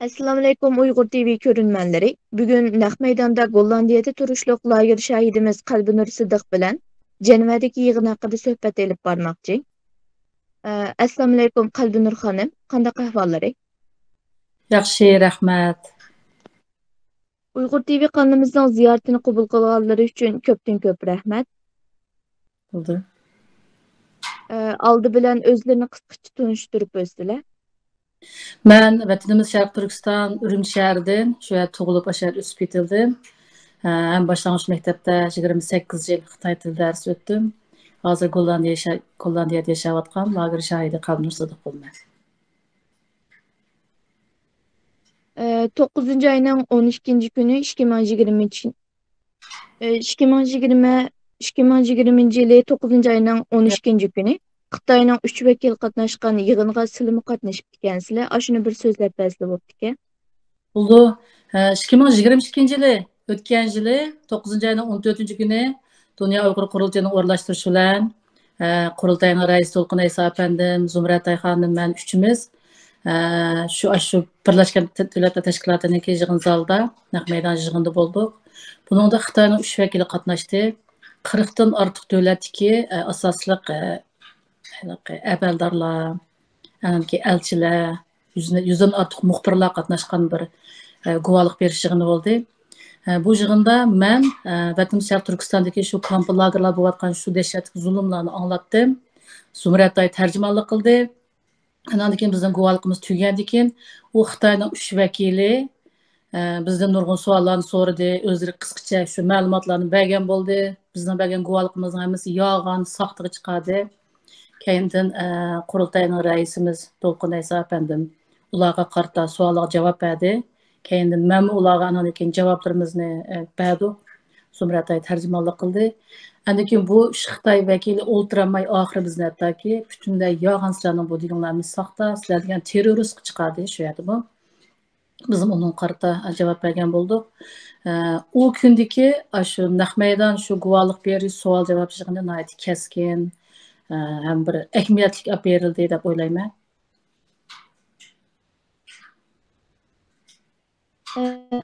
Assalamu alaykum Uyghur TV görünmenleri. Bugün Naq Meydan'da Gollandiyada turuşluq lager şahidimiz Qalbinur Siddiq bilan Cenevadagi yig'in haqida suhbat elib bormoqchi. Assalamu alaykum Qalbinur xonim. Qanday ahvollari? Yaxshi, rahmat. Uyghur TV kanalımızdan ziyoratini qabul qilganlari uchun ko'pdan-ko'p rahmat. Bo'ldi. Aldı bilan o'zlarini qisqacha tunishtirib o'tdilar. Men vatanimiz Sharq Turkiston Urumchi shahridan shu yerda tug'ilib, o'sha yerda o'sib ketildim. Ham boshlang'ich maktabda 28 yil Xitoy tili dars o'tdim. Hozir Gollandiyada yashayotgan lager shahidi Qalbinur Siddiq bo'laman. 9 ayının 12 günü 2020 yılı 9 ayının 12 günü Xitayning 3 vakil qatnashgan yig'inga sizlar qatnashib ekansizlar. Ashuni bir so'zlab bersa bo'pti. Bo'ldi. 2022 yili o'tgan yili 9 ayning 14 kuni Dünya Uyg'ur qurultayini o'rlashtirish bilan qurultayning raisi To'lqin Ayso apandim, Zumratay xonim, men uchimiz shu Birlashgan Davlatlar Tashkilotining yig'in zalida Naq Maydon yig'inida bo'ldik. Buningda Xitoyning 3 vakili qatnashdi. 40 dan ortiq davlatdagi asosliq əbəldorlar, elçiler, yüzden artıq muxbirlar qatnaşqan bir guvalıq beriş yığını oldu. Bu yığında mən Vətən Şərq Türkistandakı şu kampı lagerlar bolatqan şu dəhşətli zulümlarını anlattım. Zumratay tərcümanlıq qıldı. Ondan keyin bizning guvalığımız tügəndi keyin o Xitayning 3 vəkili bizden nurgun suallarını so'radi, o'zlari qisqacha shu ma'lumotlarni bergan bo'ldi. Bizning bergan guvalığımızın hammasi yolg'on, saxtigi chiqadi. Keyindan qurultayning raisimiz To'lqin Ayso apandim ularga qarta savolga javob berdi. Keyindan men ularga andan keyin javoblarimizni berdik. Zumratay tarjimonlik qildi. Andan keyin bu Xitoy vakili o'ltiramay oxiri bizni hattoki butunlay yolg'on sizlarning bu deganlarimiz saxta, sizlar degan terrorist chiqadi shu yerda bu. Biz onun qarta javob bergan bo'ldik. O kundagi shu Naq Maydon shu guvohlik berish savol javob yig'ini nihoyat keskin ham bir ahamiyatli olib berildi deb o'ylayman.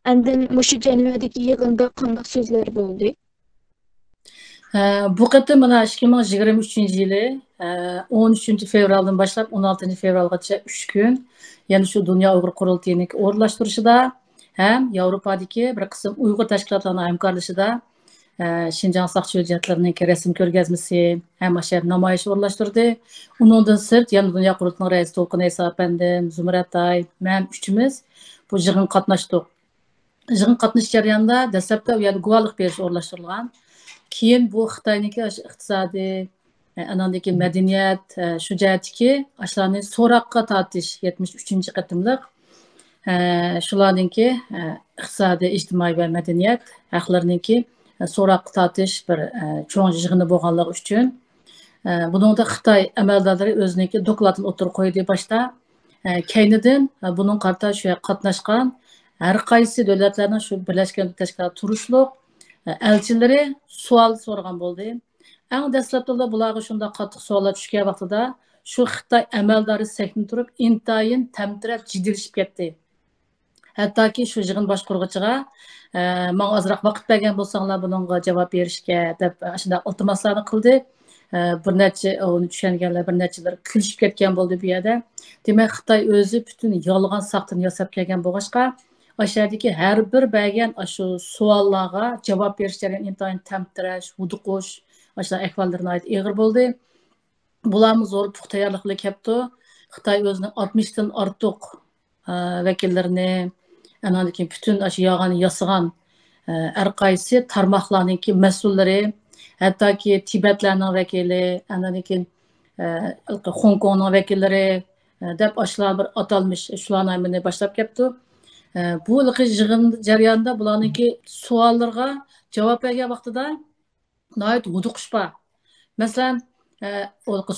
Andın mushu Cenevadagi yig'inda qanday so'zlar bo'ldi? Bu qatim mana 2023 yili 13 fevraldan boshlab 16 fevralgacha 3 kun, ya'ni shu Dünya Uyg'ur qurultayining o'rlashtirishida ham Yevropadagi bir qism Uyg'ur tashkilotlarining hamkorlashida Şinjan saqchi hujjatlarining rasm ko'rgazmasi ham ashar namoyish o'rlashtirdi. Undan sirt yana Dünya qurultayining raisi To'lqin Ayso apandim, Zumratay, men uchimiz bu yig'in qatnashdik. Yig'in qatnash jarayonida dastlabda u yerda guvohlik berish o'rlashtirilgan. Keyin bu Xitoyniki iqtisodiy, anandagi madaniyat, shu jihatdagi ashlarni so'roqqa tortish 73 qatimliq shularningki iqtisodiy, ijtimoiy va madaniyat haqlariniki so'roqqa tortish bir cho'ng yig'ini bo'lganligi uchun buningda Xitoy amaldorlari o'ziniki dokladini o'tirib qo'ydi boshda. Keynidan buning qarta shu qatnashgan har qaysi davlatlarning shu Birlashgan Tashkilot turishliq elchilari savol so'ragan bo'ldi. Eng dastlabda bularga shunday qattiq savollar tushgan vaqtida shu Xitoy amaldori sakni turib intayin tamtirab jiddiylashib ketdi. Hattoki shu yig'in boshqaruvchiga menga ozroq vaqt bergan bo'lsanglar buningga javob berishga deb shunday iltimoslarni qildi. Bir necha uni tushunganlar, bir nechalar kulishib ketgan bo'ldi bu yerda. Demak, Xitoy o'zi butun yolg'on saxtini yasab kelgan bo'lg'achqa aşağıdaki her bir bergen şu suallarga cevap verişlerin intayin temtiraş, vuduquş, aşağı ehvallarına ait ağır oldu. Bularımız zor puxtayarlıqlı kepti. Xitay özünün 60'dan artıq vekillerini, anadaki bütün yağını yasıgan erkaysi tarmaqlarınki mesulleri, hatta ki Tibetlerinin vekili, anadaki Hong Kong'un vekilleri, dep aşılar bir atalmış şulanayımını başlap kepti. Bu yig'in jarayonida bularniki savollarga javob bergan vaqtida nihoyat vuduqish bor. Masalan,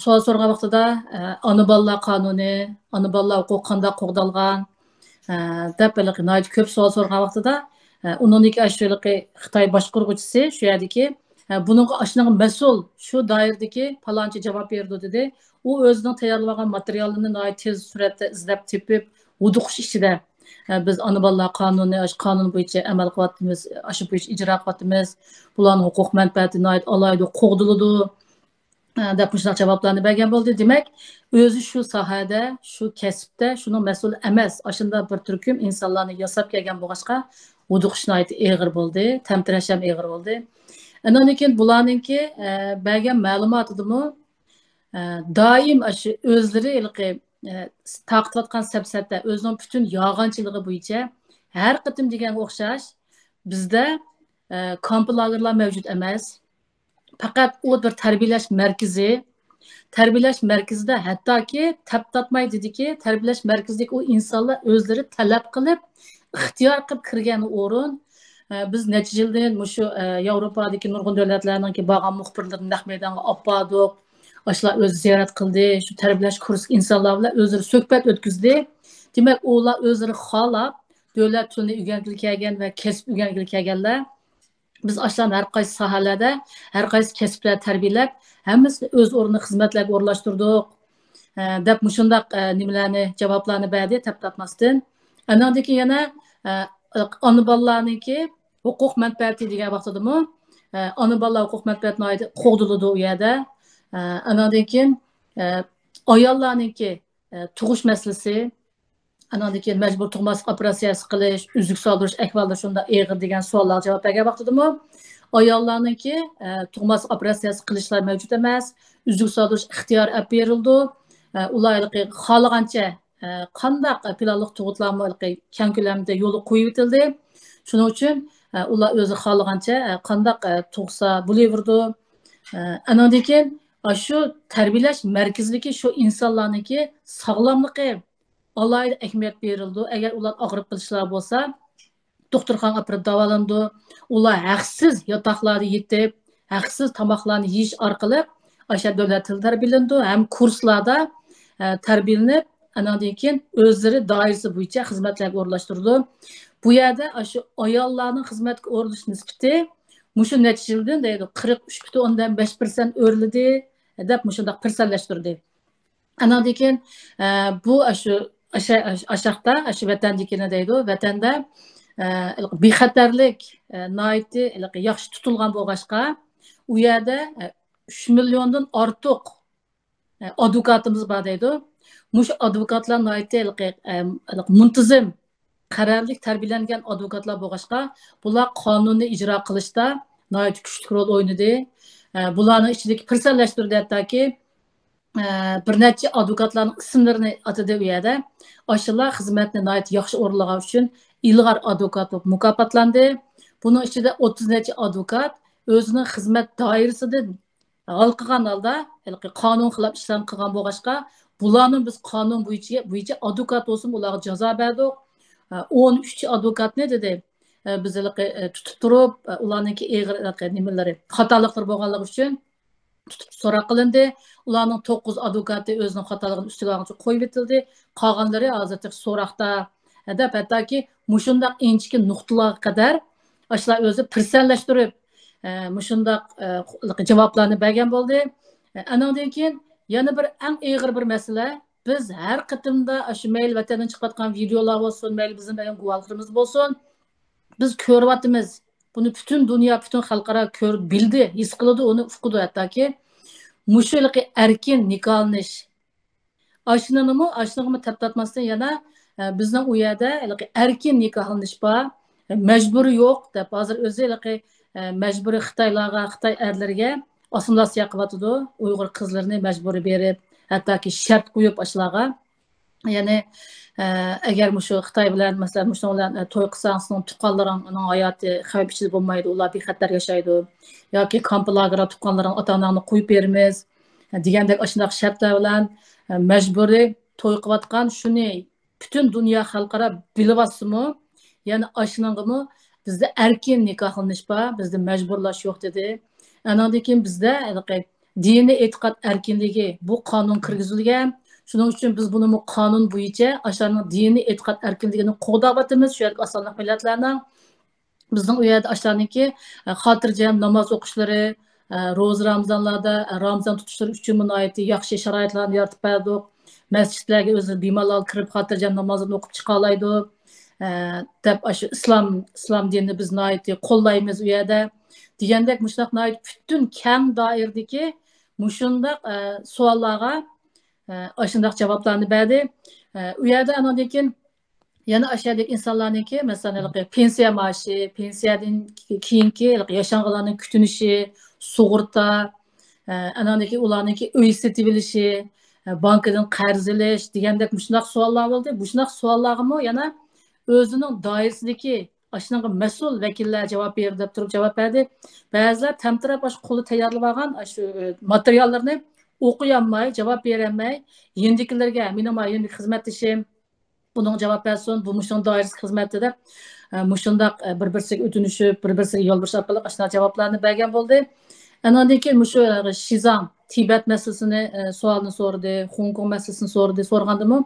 savol so'ragan vaqtida ona bolalar qonuni, ona bolalar huquqi qanday qo'g'dalgan deb nihoyat ko'p savol so'ragan vaqtida uningki ashuliki Xitoy boshqaruvchisi shu yerdagi buningga shuning mas'ul shu doiradagi palonchi javob berdi dedi. U o'zining tayyorlagan materialini nihoyat tez suratda izlab tepib vuduqish ichida biz ana bolalar qonuni, qonun bo'yicha amal qilyapmiz, shu bo'yicha ijro qilyapmiz. Bularning huquq manfaatini alaydi, qo'g'diladi. Deb shunday javoblarni bergan bo'ldi. Demak, o'zi shu sohada, shu kasbda shuning mas'ul emas. Ashunda bir turkum insonlarni yasab kelgan bo'lg'achqa, uduqishni eg'ir bo'ldi, tamtirash ham eg'ir bo'ldi. Andan keyin bularningki bergan ma'lumotidimi doim shu o'zlari taqtiyotgan sapsata o'zining butun yog'onchiligi bo'yicha har qatim deganga o'xshash bizda kamplagerlar mavjud emas. Faqat o bir tarbiyalash markazida hattoki taptatmay dediki, tarbiyalash markazidagi o insonlar o'zlari talab qilib, ixtiyor qilib kirgan o'rin. Biz necha yildan shu Yevropadagi nurg'un davlatlarningki borgan muxbirlarni naq maydonga olib bordik. Ashlar o'zi ziyorat qildi, shu tarbiyalash kursi insonlar bilan o'zlari suhbat o'tkazdi. Demak, ular o'zlari xohlab davlat tilini o'rganib kelgan va kasb o'rganib kelganlar. Biz ashlarni har qaysi sohalarda, har qaysi kasblar tarbiyalab, hammasini o'z o'rnida xizmatlarga o'rlashtirdik. Deb shundaq nimalarni javoblarni berdi taptatmasdan. Andan keyin yana ona bolalarniki huquq manfaati degan vaqtidami, ona bolalar huquq manfaatini qo'g'diladi u yerda. Andan keyin ayollarniki tug'ish masalasi, andan keyin majbur tug'maslik operatsiyasi qilish, uzuk soldirish ahvolida shunda eg'ir degan savollarga javob bergan vaqtidami, ayollarniki tug'maslik operatsiyasi qilishlar mavjud emas, uzuk soldirish ixtiyor olib berildi. Ularga xohlagancha qandaq planliq tug'utlarni keng ko'lamda yo'lga qo'yib etildi. Shuning uchun ular o'zi xohlagancha qandaq tug'sa bo'laverdi. Andan keyin shu tarbiyalash markazidagi shu insonlarniki sog'lomligi alayda ahamiyat berildi. Agar ular og'rib qilishlar bo'lsa, doktorxonaga olib davolandi. Ular haqsiz yotoqlarda yetib, haqsiz tomoqlarni yeyish orqali o'sha davlat tili tarbiyalandi, ham kurslarda tarbiyalanib, andan keyin o'zlari doirasi bo'yicha xizmatlarga o'rlashtirdi. Bu yerda shu ayollarning xizmatga o'rlish nisbati mushu necha yildan deydi 43.5% o'rladi deb mushundaq pirsallashtirdi. Andan keyin bu shu aşaqda, shu vatandikini deydi, vatanda bexatarlik noiti yaxshi tutilgan bo'lg'achqa, u yerda 3 milliondan ortiq advokatimiz bor deydi. Mush advokatlar noiti muntazam qarorlik tarbiyalangan advokatlar bo'lg'achqa, bular qonunni ijro qilishda noiti kuchli rol o'ynadi. Bularning ichidagi pirsallashtirdi hattoki bir necha advokatlarning ismlarini atadi u yerda. Ashlar xizmatni noiti yaxshi o'rinlagan uchun ilg'or advokat bo'lib mukofotlandi. Buning ichida 30 necha advokat o'zining xizmat doirasida halqagan holda qonun xilop ishlar qilgan bo'lg'achqa, bularning biz qonun bo'yicha advokat bo'lsin, ularga jazo berdik. 13 advokatni dedi biz tutib turib, ularningki eg'ir nimalari, xatoliklar bo'lganligi uchun tutib so'roq qilindi. Ularning 9 advokati o'zining xatoligini ustiga olgancha qo'yib etildi. Qolganlari hozircha so'roqda deb hattoki mushundaq inchki nuqtalarga qadar ashlar o'zi pirsallashtirib mushundaq javoblarni bergan bo'ldi. Andan keyin yana bir eng eg'ir bir masala, biz har qatimda shu mayl vatandan chiqayotgan videolar bo'lsin, mayl bizning guvohlarimiz bo'lsin, biz ko'ryapmiz. Buni butun dunyo, butun xalqaro ko'rib bildi, his qiladi, uni uqdi hattoki. Mushulqi erkin nikohlanish. Ashnimi taptatmasdan yana bizning u yerda erkin nikohlanish bor, majburi yo'q deb hozir o'zi majburiy Xitoylarga, Xitoy erlariga assimilyatsiya qilyotdi. Uyg'ur qizlarini majburiy berib, hattoki shart qo'yib ashlarga. Ya'ni agar shu Xitoy bilan masalan shu bilan to'y qilsangizning tuqqanlaringning hayoti xavf ichida bo'lmaydi, ular bexatar yashaydi. Yoki kamplarga tuqqanlaring ota-onangni qo'yib beramiz degandek ashunday shartlar bilan majburiy to'y qilayotgan shuni butun dunyo xalqaro bilyapsizmi? Ya'ni ashuningmi bizda erkin nikohlanish bor, bizda majburlash yo'q dedi. Andan keyin bizda diniy e'tiqod erkinligi bu qonun kirgizilgan. Shuning uchun biz buni qonun bo'yicha ashlarning diniy e'tiqod erkinligini qo'llayapmiz. Shu yerga osonlik millatlarning bizning u yerda ashlarniki xotirjam namoz o'qishlari, ro'za Ramazonlarda Ramazon tutishlari uchun munoyati yaxshi sharoitlarni yaratib berdik. masjidlarga o'zi bemalol kirib xotirjam namozini o'qib chiqa oladi deb shu islom dinini biz qo'llaymiz u yerda degandek mushundoq butun keng doiradagi mushundoq savollarga shundoq javoblarni berdi u yerda andan keyin yana aşağıdaki insanlarınki mesela pensiya maaşı, pensiyadan keyinki yaşanğılarning kütünüşü, sug'urta, anandaki ularninki uy setivilishi, bankadan qarz olish degandek shundoq savollar bo'ldi. Bu shundoq savollarga yana o'zining doirasidagi ashunga mas'ul vakillar javob berdi deb turib javob berdi. Ba'zilar tamtirab qo'li tayyorlab olgan shu materiallarni o'qiy olmay, javob bera olmay, yendikilarga mening xizmatdashim bunun cevap versin, bu muşun dairesi hizmeti de muşundaq bir-birisiga ötünüşüp, bir-birisiga yol veriş arqali aşna cevaplarını bergen oldu. Andan keyin muşu Şizan, Tibet meselesini sualını sordu, Hong Kong meselesini sordu, sorgandımı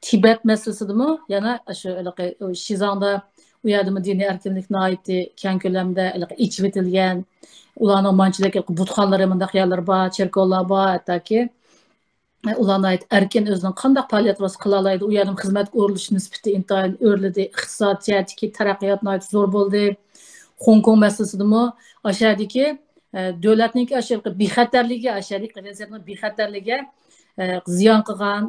Tibet meselesini yana şu Şizan'da u yerda diniy erkinlikni aitdi, keng ko'lamda ichib etilgan, ularning manchilik butxonlari mundaq yerlar bor, cherkovlar bor, hattoki ularni erkin o'zining qanday faoliyat qila oladi u yerning xizmat o'rilish nisbati intayin o'rladi iqtisod jihatdagi taraqqiyot zo'r bo'ldi Hong Kong masalasida ashadagi davlatning bexatarligi bexatarligiga ziyon qilgan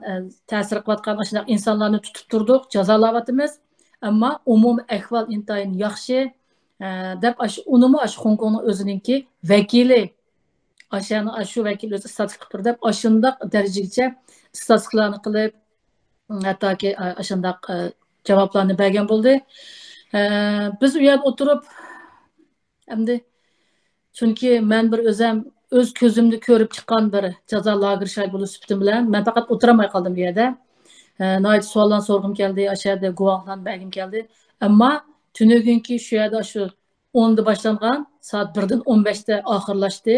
ta'sir qilayotgan shunaqa insonlarni tutib turdik jazolayapmiz ammo umum ahvol intayin yaxshi deb unimi Hong Kongning o'zininki vakili shu vakil o'zi istatistik qilib deb shundoq darajagacha istatistiklarni qilib hattoki shundoq javoblarni bergan bo'ldi biz u yerda o'tirib endi chunki men bir o'zim o'z ko'zimni ko'rib chiqqan bir jazo lager shay bo'lib sifatim bilan men faqat o'tiramay qoldim bu yerda savollarni so'rg'im keldi o'sha yerda guvohlarni bergim keldi ammo tunugunki shu yerda shu 10da boshlangan soat 1dan 15da oxirlashdi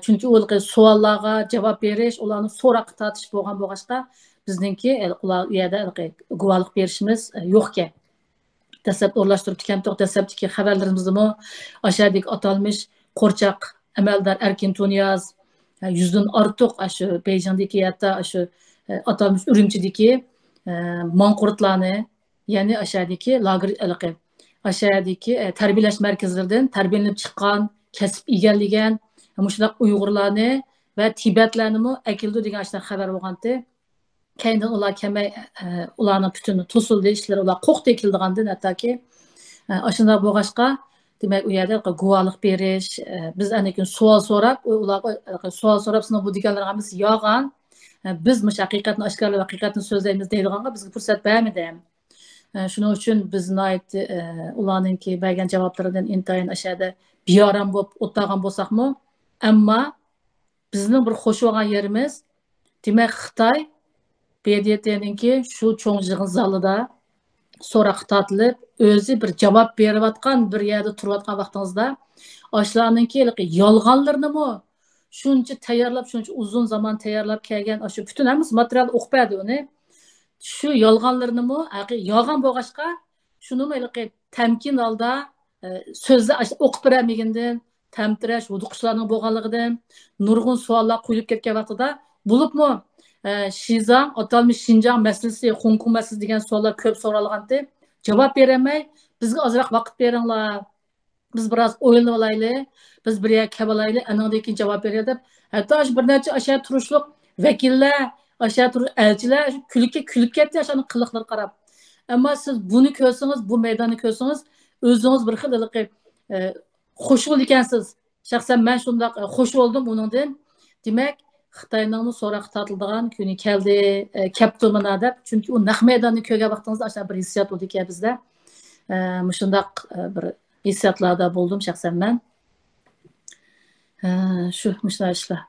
chunki u savollarga javob berish ularni so'roqqa tortish bo'lgan bo'lg'achqa bizningki ular u yerda guvohlik berishimiz yo'q ekan dastlab o'rlashtirib dastlabki xabarlarimizdami o'shadek atalmish qo'rchoq amaldor Erkin Tunyoz 100dan ortiq shu Beyjingdagi hatto shu atalmish Urumchidagi manqurtlarni ya'ni o'shadagi lager o'shadagi tarbiyalash markazlaridan tarbiyalanib chiqqan kasb egallagan muşlaq Uyg'urlarni va Tibetlarni akildi degan xabar bo'lgandi. Keyindan ular kelmay ularning butun to'sildi ishlari ular qo'qda ekildigandan hattoki shunda bo'lg'achqa demak u yerda guvohlik berish biz anikin savol so'rab ularga savol so'rab sizning bu deganlarga biz yolg'on biz mush haqiqatni oshkorlab haqiqatni so'zlaymiz deydiganga bizga fursat bermadi shuning uchun biz ularninki bergan javoblaridan intayin ashada biyoram bo'lib o'tgan bo'lsakmi ammo bizning bir xo'sh bo'lgan yerimiz demak Xitoy BDT'ninki shu cho'ng yig'in zalida so'roq tortilib o'zi bir javob berayotgan bir yerda turayotgan vaqtingizda oshlarninki yolg'onlarnimi shuncha tayyorlab shuncha uzun zaman tayyorlab kelgan shu butun hammasi material o'qib berdi uni shu yolg'onlarnimi yolg'on bo'lg'achqa shuni tamkin holda so'zni o'qib bermagandan tamtirash huduqchilarning bo'lganligidan nurg'un savollar qo'yilib ketgan vaqtida bo'libmi Şizang atalmış Şinjan meselesi Hong Kong meselesi degan savollar ko'p so'ralgandi javob berolmay bizga ozroq vaqt beringlar biz biroz o'ylanib olaylik biz bir yerga kelib olaylik andan keyin javob beray deb hatto bir necha o'sha turishliq vakillar o'sha elchilar kulib ketdi o'sha qiliqlarga qarab ammo siz buni ko'rsangiz bu maydonni ko'rsangiz o'zingiz bir xil xush bo'ldi ekansiz shaxsan men shundoq xush bo'ldim uningdan demak Xitoyning so'roq tortiladigan kuni keldi kapti mana deb chunki u naq maydonni ko'rgan vaqtingizda o'sha bir hissiyot bo'ldi ekan bizda shundoq bir hissiyotlarda bo'ldim shaxsan men shu ishlar